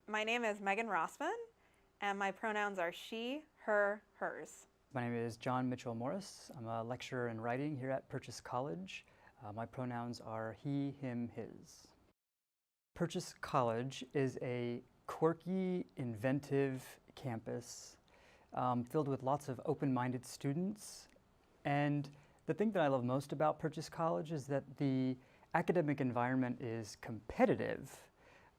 My name is Megan Rossman, and my pronouns are she, her, hers. My name is John Mitchell Morris. I'm a lecturer in writing here at Purchase College. My pronouns are he, him, his. Purchase College is a quirky, inventive campus filled with lots of open-minded students. And the thing that I love most about Purchase College is that the academic environment is competitive,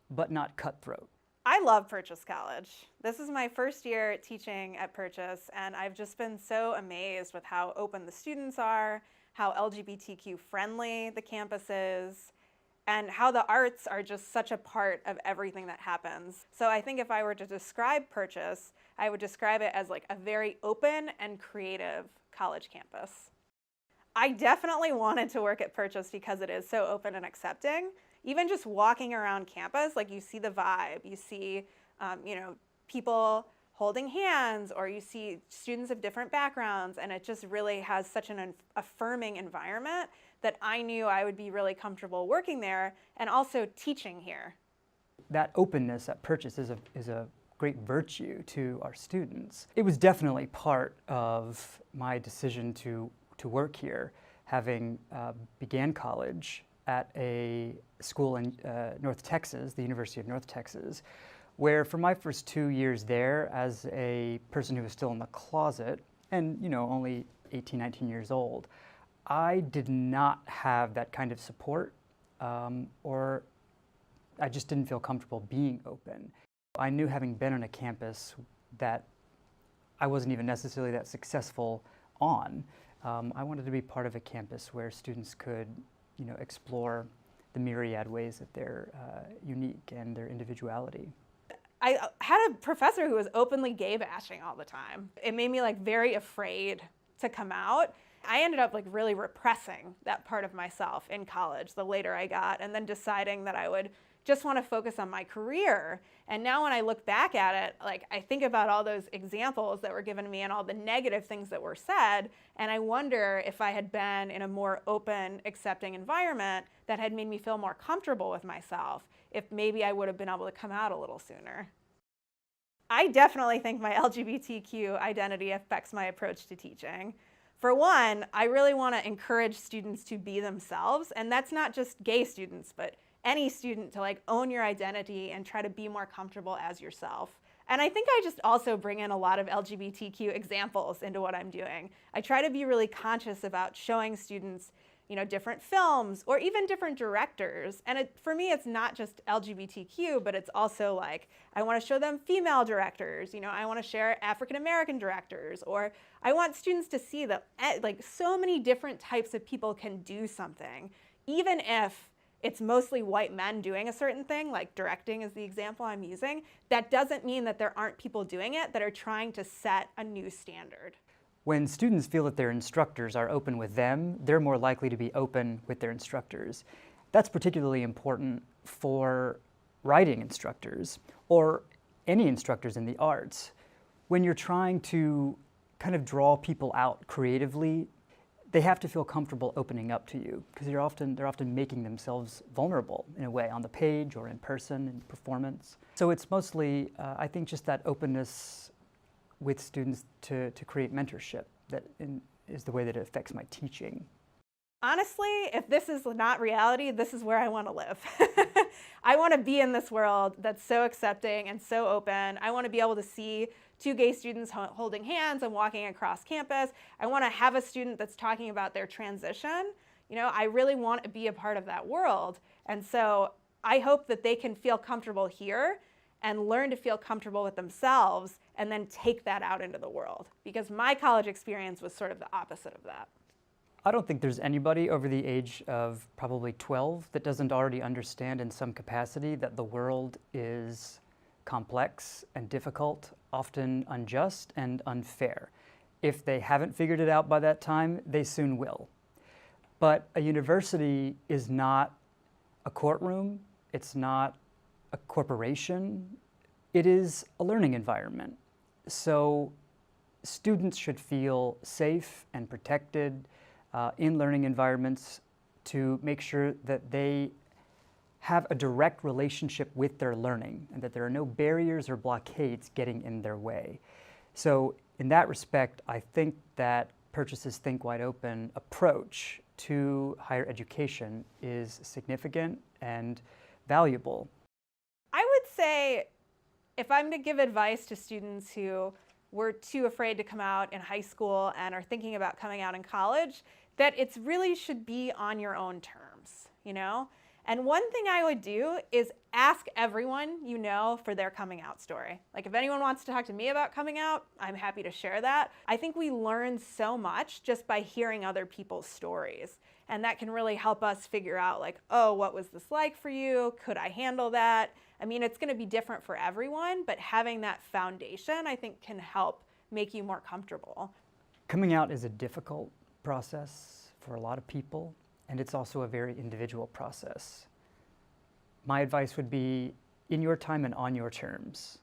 but not cutthroat. I love Purchase College. This is my first year teaching at Purchase, and I've just been so amazed with how open the students are, how LGBTQ friendly the campus is, and how the arts are just such a part of everything that happens. So I think if I were to describe Purchase, I would describe it as like a very open and creative college campus. I definitely wanted to work at Purchase because it is so open and accepting. Even just walking around campus, like you see the vibe, you see, people holding hands, or you see students of different backgrounds, and it just really has such an affirming environment that I knew I would be really comfortable working there and also teaching here. That openness at Purchase is a great virtue to our students. It was definitely part of my decision to work here, having began college at a school in North Texas, the University of North Texas, where for my first 2 years there, as a person who was still in the closet and only 18, 19 years old, I did not have that kind of support, or I just didn't feel comfortable being open. I knew, having been on a campus that I wasn't even necessarily that successful on. I wanted to be part of a campus where students could explore the myriad ways that they're unique and their individuality. I had a professor who was openly gay bashing all the time. It made me very afraid to come out. I ended up really repressing that part of myself in college the later I got, and then deciding that I would just want to focus on my career. And now when I look back at it, I think about all those examples that were given to me and all the negative things that were said, and I wonder if I had been in a more open, accepting environment that had made me feel more comfortable with myself, if maybe I would have been able to come out a little sooner. I definitely think my LGBTQ identity affects my approach to teaching. For one, I really want to encourage students to be themselves, and that's not just gay students, but any student, to own your identity and try to be more comfortable as yourself. And I think I just also bring in a lot of LGBTQ examples into what I'm doing. I try to be really conscious about showing students different films or even different directors. And for me, it's not just LGBTQ, but it's also I want to show them female directors. I want to share African American directors, or I want students to see that so many different types of people can do something, even if it's mostly white men doing a certain thing, like directing is the example I'm using. That doesn't mean that there aren't people doing it that are trying to set a new standard. When students feel that their instructors are open with them, they're more likely to be open with their instructors. That's particularly important for writing instructors or any instructors in the arts. When you're trying to kind of draw people out creatively, they have to feel comfortable opening up to you, because they're often making themselves vulnerable in a way, on the page or in person, in performance. So it's mostly, I think, just that openness with students to create mentorship that is the way that it affects my teaching. Honestly, if this is not reality, this is where I want to live. I want to be in this world that's so accepting and so open. I want to be able to see two gay students holding hands and walking across campus. I want to have a student that's talking about their transition. I really want to be a part of that world. And so I hope that they can feel comfortable here and learn to feel comfortable with themselves and then take that out into the world. Because my college experience was sort of the opposite of that. I don't think there's anybody over the age of probably 12 that doesn't already understand in some capacity that the world is complex and difficult, often unjust and unfair. If they haven't figured it out by that time, they soon will. But a university is not a courtroom, it's not a corporation, it is a learning environment. So students should feel safe and protected in learning environments to make sure that they have a direct relationship with their learning and that there are no barriers or blockades getting in their way. So in that respect, I think that Purchase's Think Wide Open approach to higher education is significant and valuable. I would say if I'm to give advice to students who were too afraid to come out in high school and are thinking about coming out in college, that it really should be on your own terms, you know? And one thing I would do is ask everyone you know for their coming out story. Like if anyone wants to talk to me about coming out, I'm happy to share that. I think we learn so much just by hearing other people's stories. And that can really help us figure out like, oh, what was this like for you? Could I handle that? I mean, it's gonna be different for everyone, but having that foundation, I think, can help make you more comfortable. Coming out is a difficult process for a lot of people, and it's also a very individual process. My advice would be in your time and on your terms.